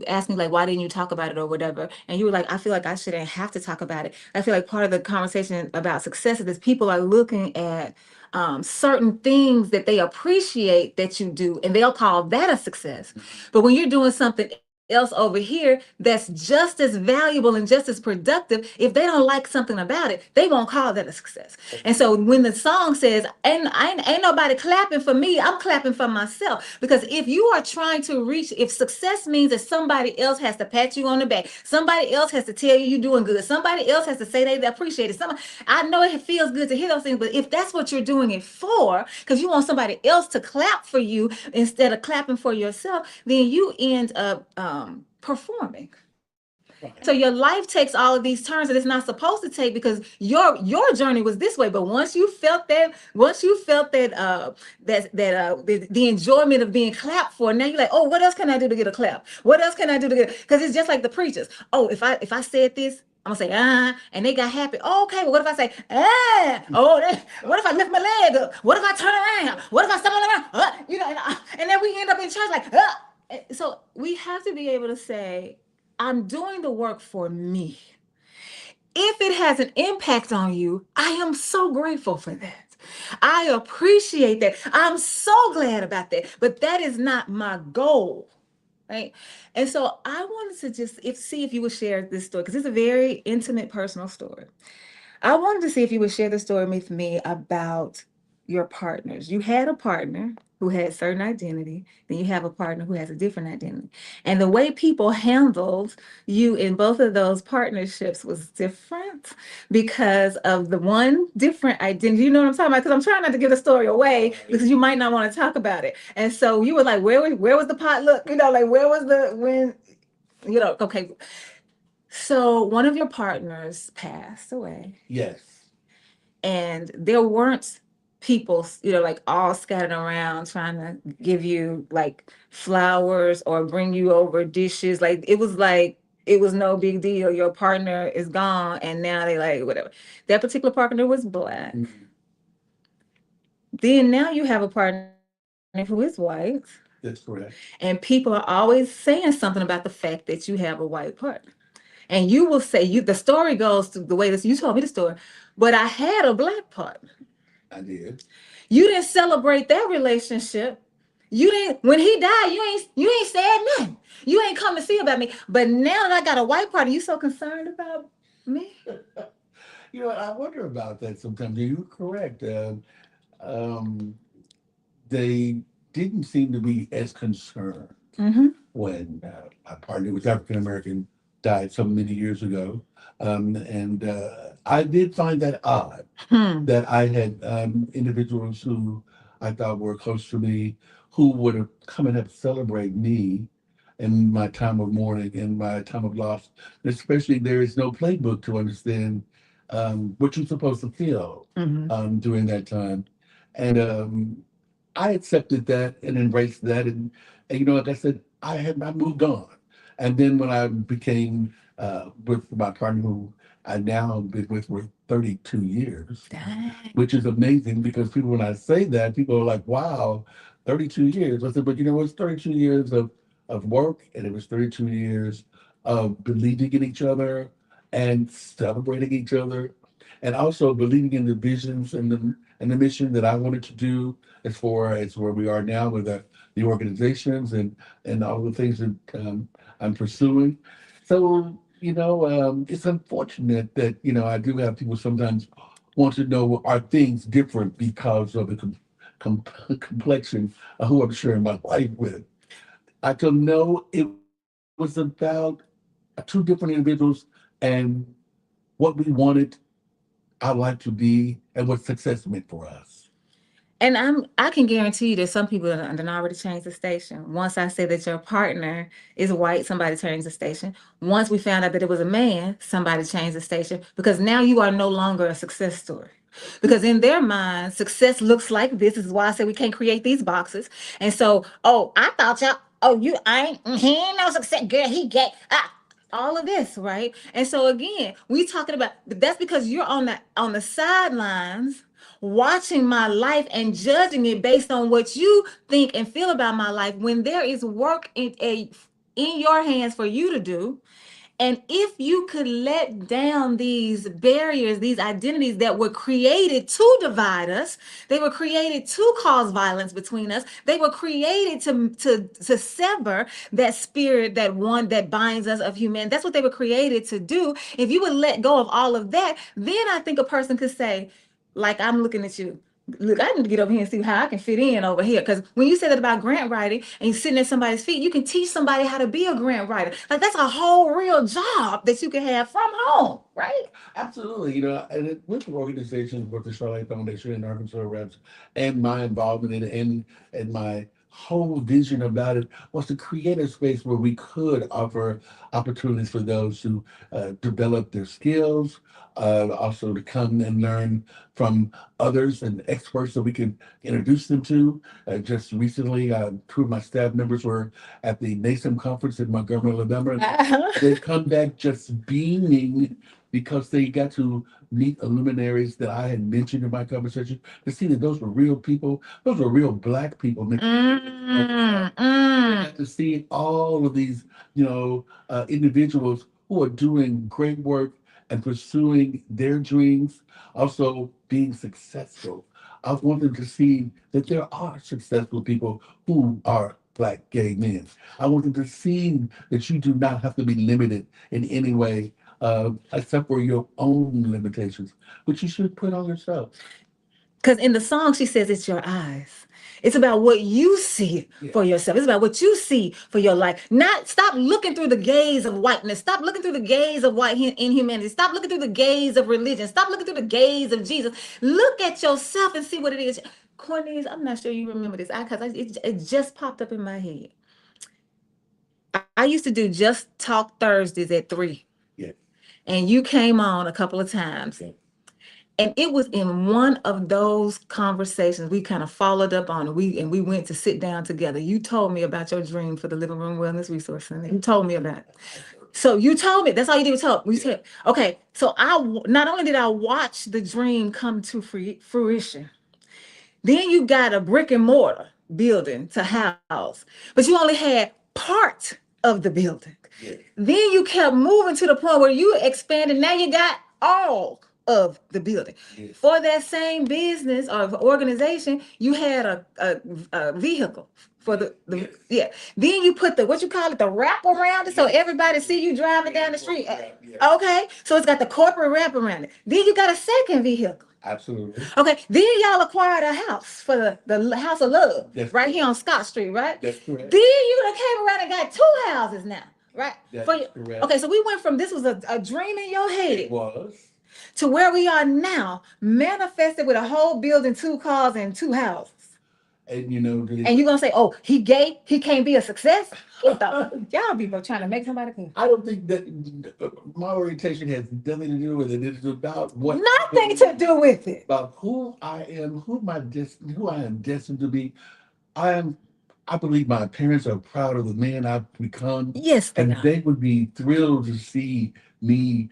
asked me like, why didn't you talk about it or whatever? And you were like, I feel like I shouldn't have to talk about it. I feel like part of the conversation about success is that people are looking at certain things that they appreciate that you do, and they'll call that a success. But when you're doing something else over here that's just as valuable and just as productive, if they don't like something about it, they won't call that a success. And so when the song says, ain't nobody clapping for me, I'm clapping for myself. Because if you are trying to reach, if success means that somebody else has to pat you on the back, somebody else has to tell you you're doing good, somebody else has to say they appreciate it. I know it feels good to hear those things, but if that's what you're doing it for, because you want somebody else to clap for you instead of clapping for yourself, then you end up performing. So your life takes all of these turns that it's not supposed to take because your journey was this way. But once you felt that, the enjoyment of being clapped for, now you're like, oh, what else can I do to get a clap? What else can I do to get? Because it's just like the preachers. Oh, if I said this, I'm gonna say and they got happy. Oh, okay, well, what if I say what if I lift my leg up? What if I turn around? What if I step on the ground? And then we end up in church like So we have to be able to say, I'm doing the work for me. If it has an impact on you, I am so grateful for that. I appreciate that. I'm so glad about that. But that is not my goal. Right. And so I wanted to just see if you would share this story because it's a very intimate, personal story. I wanted to see if you would share the story with me about your partners. You had a partner who had a certain identity, then you have a partner who has a different identity. And the way people handled you in both of those partnerships was different because of the one different identity. You know what I'm talking about? Because I'm trying not to give the story away because you might not want to talk about it. And so you were like, where was the potluck? Like where was okay. So one of your partners passed away. Yes. And there weren't people, like all scattered around trying to give you like flowers or bring you over dishes. Like it was no big deal. Your partner is gone and now they like whatever. That particular partner was Black. Mm-hmm. Then now you have a partner who is white. That's correct. And people are always saying something about the fact that you have a white partner. And you will say, the story goes to the way that you told me the story, but I had a Black partner. I did. You didn't celebrate that relationship. You didn't, when he died, you ain't said nothing. You ain't come to see about me. But now that I got a white partner, you so concerned about me? I wonder about that sometimes. You're correct. They didn't seem to be as concerned when my partner was African American, died so many years ago. And I did find that odd that I had individuals who I thought were close to me who would have come and have celebrate me in my time of mourning, in my time of loss. Especially, there is no playbook to understand what you're supposed to feel during that time. And I accepted that and embraced that. And, like I said, I moved on. And then when I became with my partner, who I now been with for 32 years, Dang. which is amazing because people, when I say that, people are like, wow, 32 years. I said, but it's 32 years of work, and it was 32 years of believing in each other and celebrating each other, and also believing in the visions and the mission that I wanted to do as far as where we are now with the organizations and all the things that I'm pursuing. So, it's unfortunate that, I do have people sometimes want to know, are things different because of the complexion of who I'm sharing my life with. I can know it was about two different individuals and what we wanted our life to be and what success meant for us. And I can guarantee you that some people done already changed the station. Once I said that your partner is white, somebody changed the station. Once we found out that it was a man, somebody changed the station, because now you are no longer a success story. Because in their mind, success looks like this. This is why I said we can't create these boxes. And so, oh, I thought y'all, oh, he ain't no success, girl. He get all of this, right? And so again, we talking about, but that's because you're on the sidelines watching my life and judging it based on what you think and feel about my life, when there is work in your hands for you to do. And if you could let down these barriers, these identities that were created to divide us, they were created to cause violence between us. They were created to sever that spirit, that one that binds us of humanity. That's what they were created to do. If you would let go of all of that, then I think a person could say, like, I'm looking at you. Look, I need to get over here and see how I can fit in over here. Because when you said that about grant writing and you're sitting at somebody's feet, you can teach somebody how to be a grant writer. Like, that's a whole real job that you can have from home, right? Absolutely. And with organizations, with the Charlotte Foundation and Arkansas Reps, and my involvement in it, and my whole vision about it was to create a space where we could offer opportunities for those who develop their skills, also to come and learn from others and experts that we can introduce them to. Just recently, two of my staff members were at the NASM conference in Montgomery, Alabama. They've come back just beaming because they got to meet the luminaries that I had mentioned in my conversation, to see that those were real people. Those were real Black people. They got to see all of these, individuals who are doing great work and pursuing their dreams, also being successful. I want them to see that there are successful people who are Black gay men. I want them to see that you do not have to be limited in any way, except for your own limitations, which you should put on yourself. Because in the song, she says it's your eyes. It's about what you see for yourself. It's about what you see for your life. Not stop looking through the gaze of whiteness. Stop looking through the gaze of white inhumanity. Stop looking through the gaze of religion. Stop looking through the gaze of Jesus. Look at yourself and see what it is. Cornelius, I'm not sure you remember this, because it just popped up in my head. I used to do Just Talk Thursdays at 3. Yeah. And you came on a couple of times. Okay. And it was in one of those conversations we kind of followed up on, and we went to sit down together. You told me about your dream for the Living Room Wellness Resource Center. You told me about it. So you told me, that's all you did was tell me. Said, okay, so not only did I watch the dream come to fruition, then you got a brick and mortar building to house, but you only had part of the building. Yeah. Then you kept moving to the point where you expanded. Now you got all of the building. Yes. For that same business or organization, you had a vehicle for the Yes. yeah. Then you put the, what you call it, the wrap around it, so everybody see you driving down the street. Yeah. Okay, so it's got the corporate wrap around it. Then you got a second vehicle. Absolutely. Okay, then y'all acquired a house for the House of Love. That's right correct. here on Scott Street, right? That's correct. Then you done came around and got 2 houses now, right? That's correct. Okay, so we went from this was a dream in your head It was. to where we are now, manifested with a whole building, 2 cars, and 2 houses. And you know, And you're gonna say, "Oh, he gay, he can't be a success." What the? Y'all be trying to make somebody good. I don't think that my orientation has nothing to do with it. It's about what Nothing to do with it. about who I am, who I am destined to be. I am. I believe my parents are proud of the man I've become, Yes, they and are. they would be thrilled to see me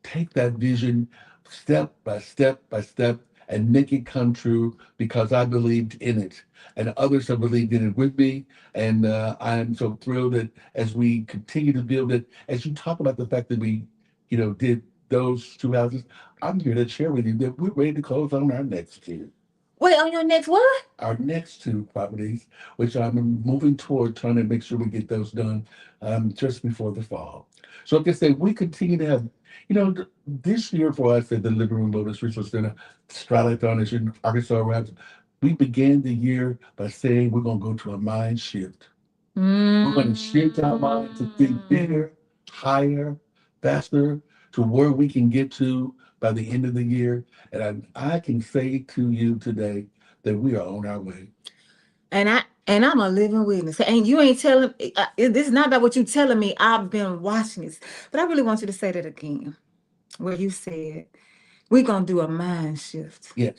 take that vision step by step by step and make it come true because I believed in it, and others have believed in it with me. And I am so thrilled that as we continue to build it, as you talk about the fact that we, did those two houses, I'm here to share with you that we're ready to close on our next two. Wait, on your next what? Our next two properties, which I'm moving toward trying to make sure we get those done just before the fall. So like I say, we continue to have, this year for us at the Living Room Lotus Resource Center, Strata Foundation, Arkansas Raps, we began the year by saying we're going to go to a mind shift. We're going to shift our mind to think bigger, higher, faster, to where we can get to by the end of the year. And I can say to you today that we are on our way. And I'm a living witness. And you ain't telling. This is not about what you telling me. I've been watching this, but I really want you to say that again, where you said we're gonna do a mind shift. Yes.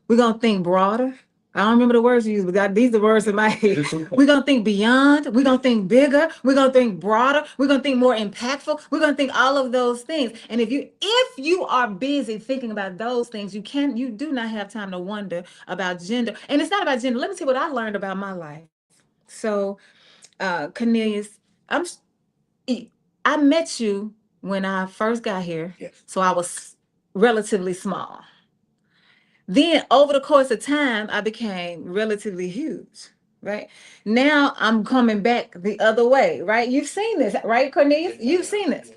We're gonna think broader. I don't remember the words you used, but these are the words in my head. We're gonna think beyond. We're gonna think bigger. We're gonna think broader. We're gonna think more impactful. We're gonna think all of those things. And if you are busy thinking about those things, you do not have time to wonder about gender. And it's not about gender. Let me tell you what I learned about my life. So, Cornelius, I met you when I first got here. Yes. So I was relatively small. Then over the course of time, I became relatively huge, right? Now I'm coming back the other way, right? You've seen this, right, Cornelius? You've seen this.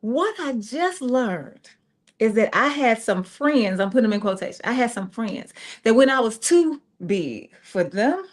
What I just learned is that I had some friends, I'm putting them in quotation. I had some friends that when I was too big for them,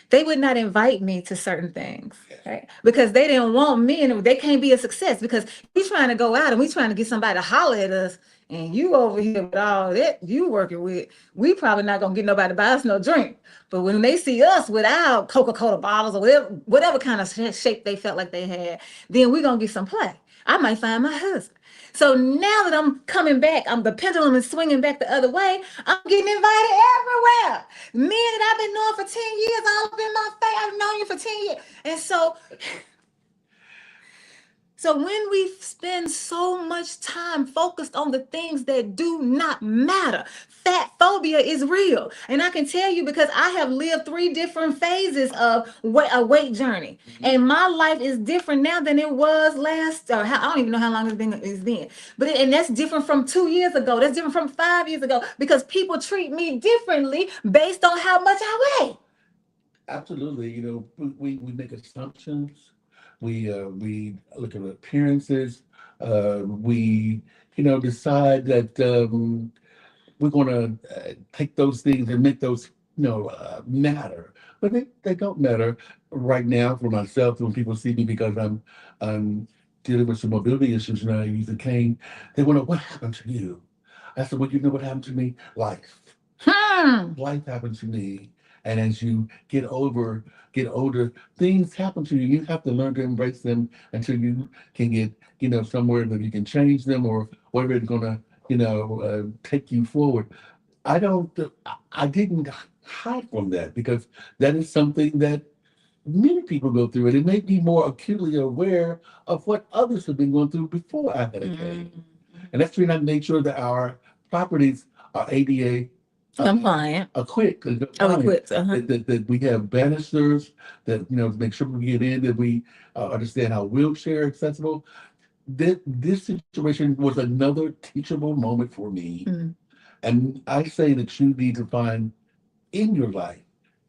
they would not invite me to certain things, right? Because they didn't want me and they can't be a success because we trying to go out and we trying to get somebody to holler at us. And you over here with all that you working with, we probably not gonna get nobody to buy us no drink. But when they see us without Coca-Cola bottles or whatever kind of shape they felt like they had, then we gonna get some play. I might find my husband. So now that I'm coming back, the pendulum is swinging back the other way. I'm getting invited everywhere. Men that I've been knowing for 10 years, all up in my face. I've known you for 10 years. And so when we spend so much time focused on the things that do not matter, fat phobia is real. And I can tell you because I have lived 3 different phases of a weight journey. And my life is different now than it was I don't even know how long it's been. And that's different from 2 years ago. That's different from 5 years ago because people treat me differently based on how much I weigh. Absolutely. We make assumptions. We look at appearances. We decide that we're going to take those things and make those matter, but they don't matter right now for myself. When people see me because I'm dealing with some mobility issues and I use a cane, they wonder what happened to you. I said, well, you know what happened to me? Life. Life happened to me. And as you get older, things happen to you. You have to learn to embrace them until you can get, somewhere that you can change them or whatever it's gonna, take you forward. I didn't hide from that because that is something that many people go through, and it made me more acutely aware of what others have been going through before I had a cane. And that's when I made sure that our properties are ADA Compliant. equipped, that we have banisters, that make sure we get in, that we understand how wheelchair accessible. This situation was another teachable moment for me. And I say that you need to find in your life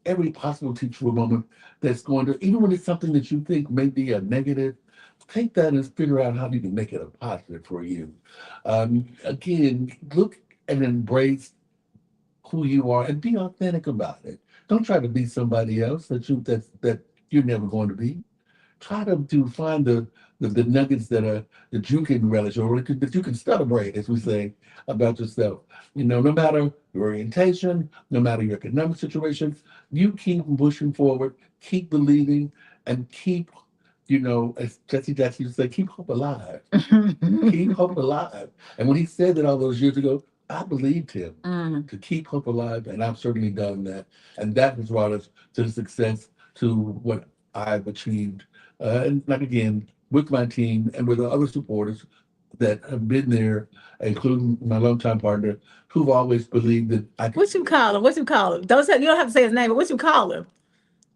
every possible teachable moment that's going to, even when it's something that you think may be a negative, take that and figure out how you can make it a positive for you. Again, look and embrace who you are and be authentic about it. Don't try to be somebody else that you're never going to be. Try to find the nuggets that you can relish or that you can celebrate, as we say, about yourself. You know, no matter your orientation, no matter your economic situation, you keep pushing forward, keep believing, and keep, you know, as Jesse Jackson used to say, keep hope alive. Keep hope alive. And when he said that all those years ago, I believed him to keep hope alive, and I've certainly done that. And that has brought us to the success, to what I've achieved. And like again, with my team and with the other supporters that have been there, including my longtime partner, who've always believed that I could. What you call him? What you call him? Don't say, you don't have to say his name, but what you call him?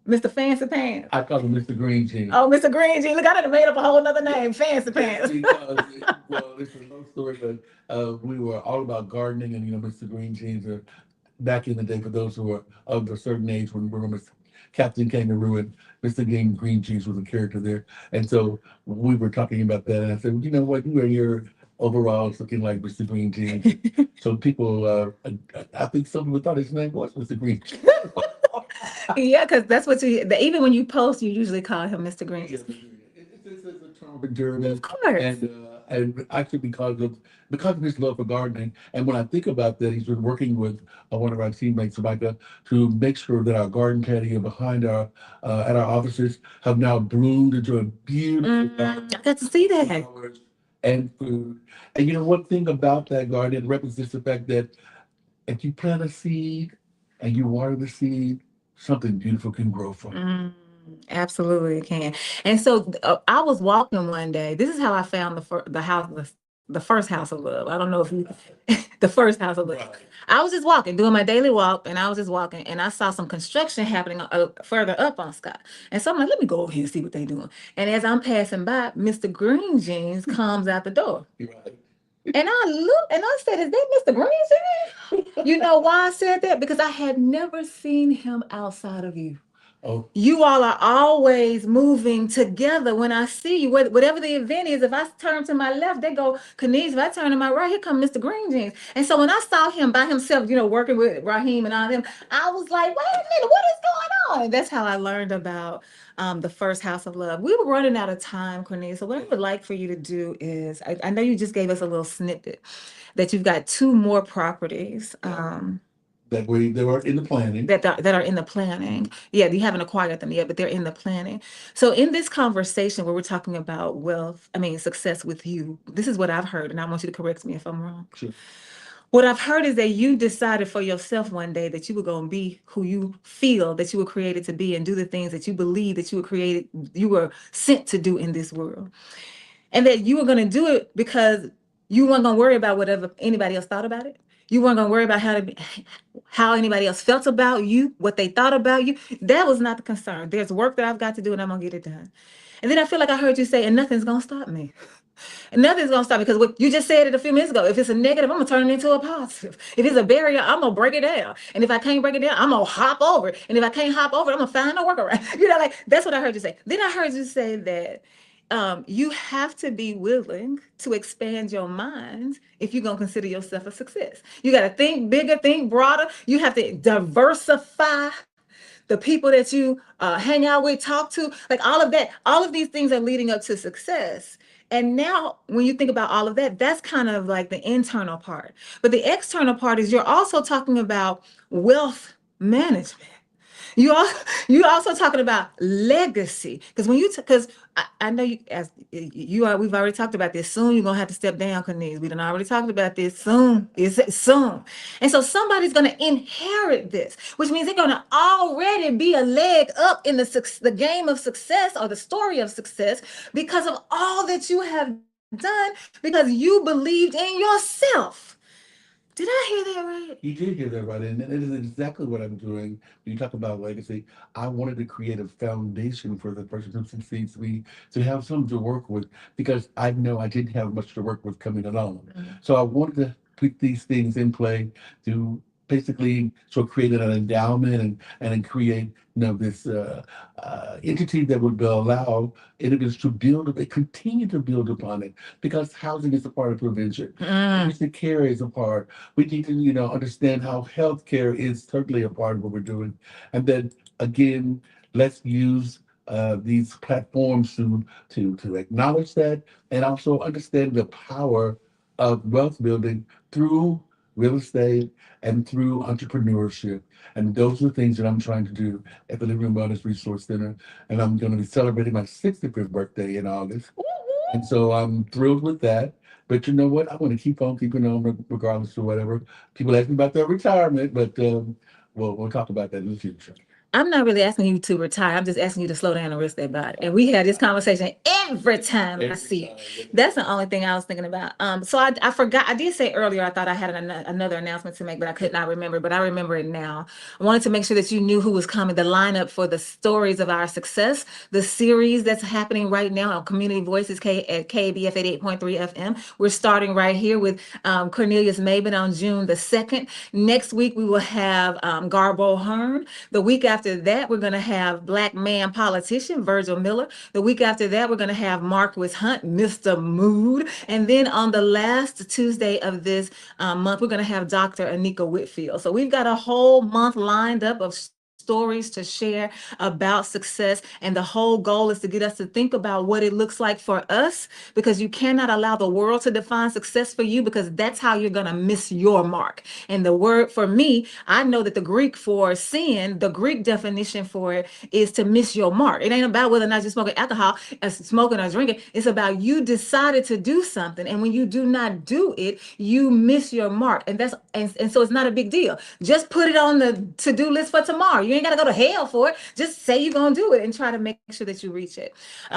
Mr. Fancy Pants. I call him Mr. Green Jeans. Oh, Mr. Green Jeans. Look, I done made up a whole nother name, Fancy Pants. Because, well, it's a long story, but we were all about gardening, and you know, Mr. Green Jeans are back in the day for those who are of a certain age when we were Captain Kangaroo and Mr. Green Jeans was a character there. And so we were talking about that, and I said, well, you know what, you wear your overalls looking like Mr. Green Jeans. So people, I think some people thought his name was Mr. Green Jeans. Yeah, because that's what even when you post, you usually call him Mr. Green. Yes, it's a term of endearment. Of course. And actually because of his love for gardening, and when I think about that, he's been working with one of our teammates, Micah, to make sure that our garden patio behind our at our offices have now bloomed into a beautiful garden. I got to see that. Flowers and food. And you know, one thing about that garden represents the fact that if you plant a seed and you water the seed, something beautiful can grow from it. Absolutely, it can. And so I was walking one day. This is how I found the first house of love. I don't know if you, the first house of love. Right. I was just walking, doing my daily walk, and I was just walking, and I saw some construction happening further up on Scott. And so I'm like, let me go over here and see what they're doing. And as I'm passing by, Mr. Green Jeans comes out the door. Right. And I looked and I said, is that Mr. Green Jeans? You know why I said that? Because I had never seen him outside of you. Oh, You all are always moving together. When I see you, whatever the event is, if I turn to my left, they go, Kenise. If I turn to my right, here come Mr. Green Jeans. And so when I saw him by himself, you know, working with Raheem and all them, I was like, wait a minute, what is going on? And that's how I learned about the first house of love. We were running out of time, Cornelia. So what I would like for you to do is, I know you just gave us a little snippet that you've got 2 more properties. that they were in the planning. That are in the planning. Yeah, you haven't acquired them yet, but they're in the planning. So in this conversation where we're talking about success with you, this is what I've heard, and I want you to correct me if I'm wrong. Sure. What I've heard is that you decided for yourself one day that you were going to be who you feel that you were created to be and do the things that you believe that you were sent to do in this world. And that you were going to do it because you weren't going to worry about whatever anybody else thought about it. You weren't going to worry about how anybody else felt about you, what they thought about you. That was not the concern. There's work that I've got to do, and I'm going to get it done. And then I feel like I heard you say, and nothing's going to stop me. And nothing's going to stop me, because what you just said it a few minutes ago. If it's a negative, I'm going to turn it into a positive. If it's a barrier, I'm going to break it down. And if I can't break it down, I'm going to hop over it. And if I can't hop over it, I'm going to find a workaround. You know, like, that's what I heard you say. Then I heard you say that you have to be willing to expand your mind if you're going to consider yourself a success. You got to think bigger, think broader. You have to diversify the people that you hang out with, talk to, like all of that. All of these things are leading up to success. And now when you think about all of that, that's kind of like the internal part. But the external part is you're also talking about wealth management. You also talking about legacy, because I know we've already talked about this. Soon you're gonna have to step down, Kenise. We done already talked about this. Soon, it's soon, and so somebody's gonna inherit this, which means they're gonna already be a leg up in the game of success or the story of success because of all that you have done, because you believed in yourself. Did I hear that right? You did hear that right, and it is exactly what I'm doing. When you talk about legacy, I wanted to create a foundation for the person who succeeds me to have something to work with, because I know I didn't have much to work with coming along. Mm-hmm. So I wanted to put these things in play to basically create an endowment and create this entity that would allow individuals to continue to build upon it, because housing is a part of prevention. Patient care is a part. We need to understand how healthcare is certainly a part of what we're doing, and then again, let's use these platforms to acknowledge that and also understand the power of wealth building through real estate and through entrepreneurship. And those are the things that I'm trying to do at the Living Room Wellness Resource Center. And I'm going to be celebrating my 65th birthday in August. And so I'm thrilled with that. But you know what? I want to keep on keeping on regardless of whatever. People ask me about their retirement, but we'll talk about that in the future. I'm not really asking you to retire. I'm just asking you to slow down and rest that body. And we had this conversation every time I see it. That's the only thing I was thinking about. So I forgot. I did say earlier I thought I had another announcement to make, but I could not remember. But I remember it now. I wanted to make sure that you knew who was coming. The lineup for the Stories of Our Success, the series that's happening right now on Community Voices at KABF 88.3 FM. We're starting right here with Cornelius Maben on June the 2nd. Next week we will have Garbo Hearn. The week after that, we're going to have Black man politician Virgil Miller. The week after that, we're going to have Marquis Hunt, Mr. Mood. And then on the last Tuesday of this month, we're going to have Dr. Anika Whitfield. So we've got a whole month lined up of stories to share about success. And the whole goal is to get us to think about what it looks like for us, because you cannot allow the world to define success for you, because that's how you're going to miss your mark. And the word for me, I know that the Greek for sin, the Greek definition for it is to miss your mark. It ain't about whether or not you're smoking alcohol, smoking or drinking. It's about you decided to do something. And when you do not do it, you miss your mark. And so it's not a big deal. Just put it on the to-do list for tomorrow. You ain't got to go to hell for it. Just say you're going to do it and try to make sure that you reach it.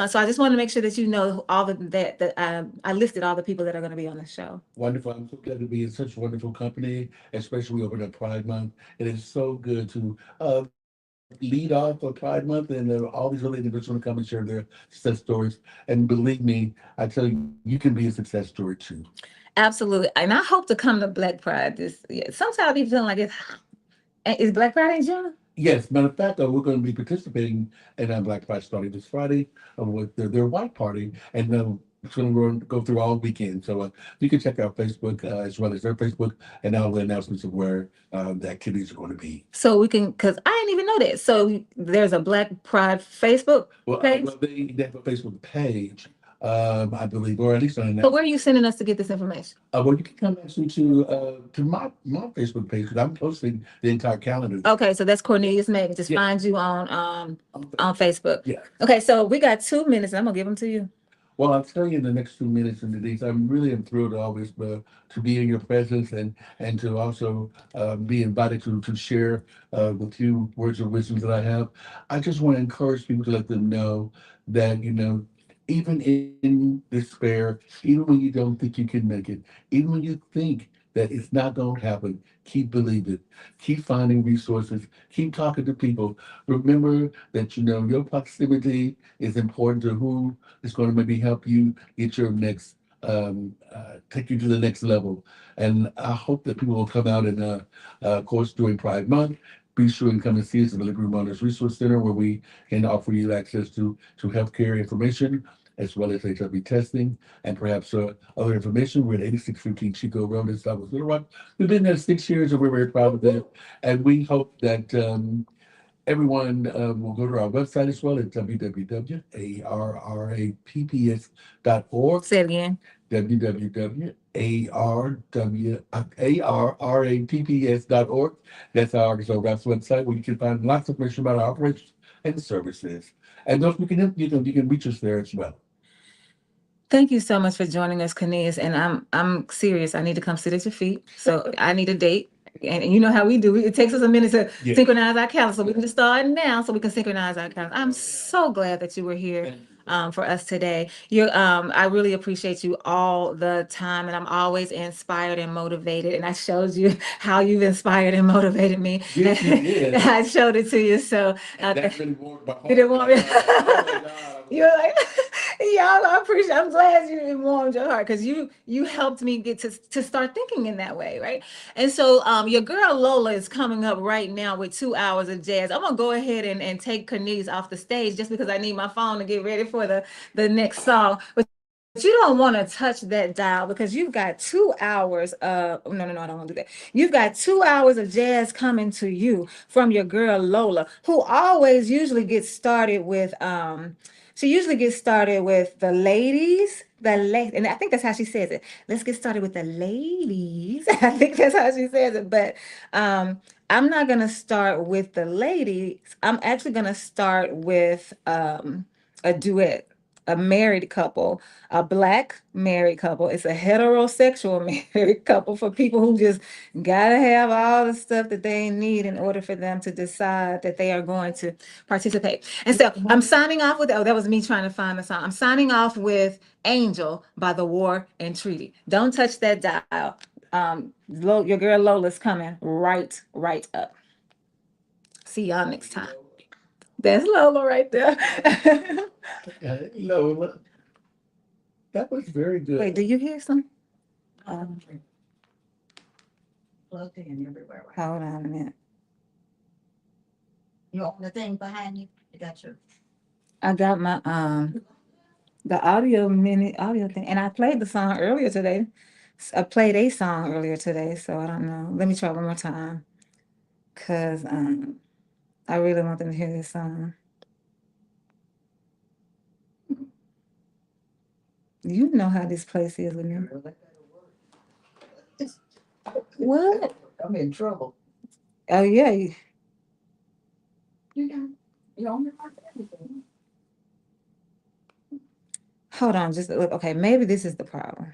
So I just want to make sure that you know all of that I listed all the people that are going to be on the show. Wonderful. I'm so glad to be in such wonderful company, especially over the Pride Month. It is so good to lead off of Pride Month, and all these other individuals want to come and share their success stories. And believe me, I tell you, you can be a success story too. Absolutely. And I hope to come to Black Pride this year. Sometimes I be feeling like is Black Pride in June? Yes, matter of fact, we're going to be participating in Black Pride starting this Friday with their white party, and it's going to go through all weekend. So you can check out Facebook as well as their Facebook, and all the announcements of where the activities are going to be. So we can, because I didn't even know that. So there's a Black Pride Facebook page? Well, they have a Facebook page, I believe, or at least an announcement. But where are you sending us to get this information? Well, you can come actually to my Facebook page, because I'm posting the entire calendar. Okay, so that's Cornelius Maben. Just find you on Facebook. Yeah. Okay, so we got 2 minutes, and I'm gonna give them to you. Well, I'll tell you in the next 2 minutes, and Denise, I'm really thrilled always to be in your presence and to also be invited to share with you words of wisdom that I have. I just want to encourage people to let them know that, even in despair, even when you don't think you can make it, even when you think that it's not going to happen, keep believing, keep finding resources, keep talking to people. Remember that, your proximity is important to who is going to maybe help you get your next, take you to the next level. And I hope that people will come out and, of course, during Pride Month, be sure and come and see us at the Living Room Wellness Resource Center, where we can offer you access to healthcare information, as well as HIV testing, and perhaps other information. We're at 8615 Chico Road in Southwest Little Rock. We've been there 6 years, and we're very proud of that. And we hope that everyone will go to our website as well at www.arrapps.org. Say it again. www.arrapps.org. That's our Arkansas Raps website, where you can find lots of information about our operations and services. And those you can reach us there as well. Thank you so much for joining us, Cornelius. And I'm serious. I need to come sit at your feet. So I need a date. And you know how we do. It takes us a minute to synchronize our calendar. So we can just start now so we can synchronize our calendar. I'm so glad that you were here for us today. I really appreciate you all the time. And I'm always inspired and motivated. And I showed you how you've inspired and motivated me. Yes, you did. I showed it to you. So that really warmed my heart. Did it warm you? Oh my God. You're like, y'all, I'm glad you warmed your heart, because you helped me get to start thinking in that way, right? And so your girl Lola is coming up right now with 2 hours of jazz. I'm gonna go ahead and take Cornelius off the stage just because I need my phone to get ready for the next song. But you don't want to touch that dial because you've got 2 hours of no, I don't want to do that. You've got 2 hours of jazz coming to you from your girl Lola, who always usually gets started with she usually gets started with the ladies, and I think that's how she says it. Let's get started with the ladies. I think that's how she says it. But I'm not gonna start with the ladies. I'm actually gonna start with a duet, a married couple, a Black married couple. It's a heterosexual married couple for people who just gotta have all the stuff that they need in order for them to decide that they are going to participate. And so I'm signing off with, oh, that was me trying to find the song. I'm signing off with Angel by The War and Treaty. Don't touch that dial. Your girl Lola's coming right up. See y'all next time. That's Lola right there. Lola, that was very good. Wait, do you hear some? Plugged in everywhere. Hold on a minute. You on the thing behind you? You got your. I got my the audio thing, and I played the song earlier today. I played a song earlier today, so I don't know. Let me try one more time, cause I really want them to hear this song. You know how this place is with me. What? I'm in trouble. Oh yeah. You on the Hold on, just look. Okay, maybe this is the problem.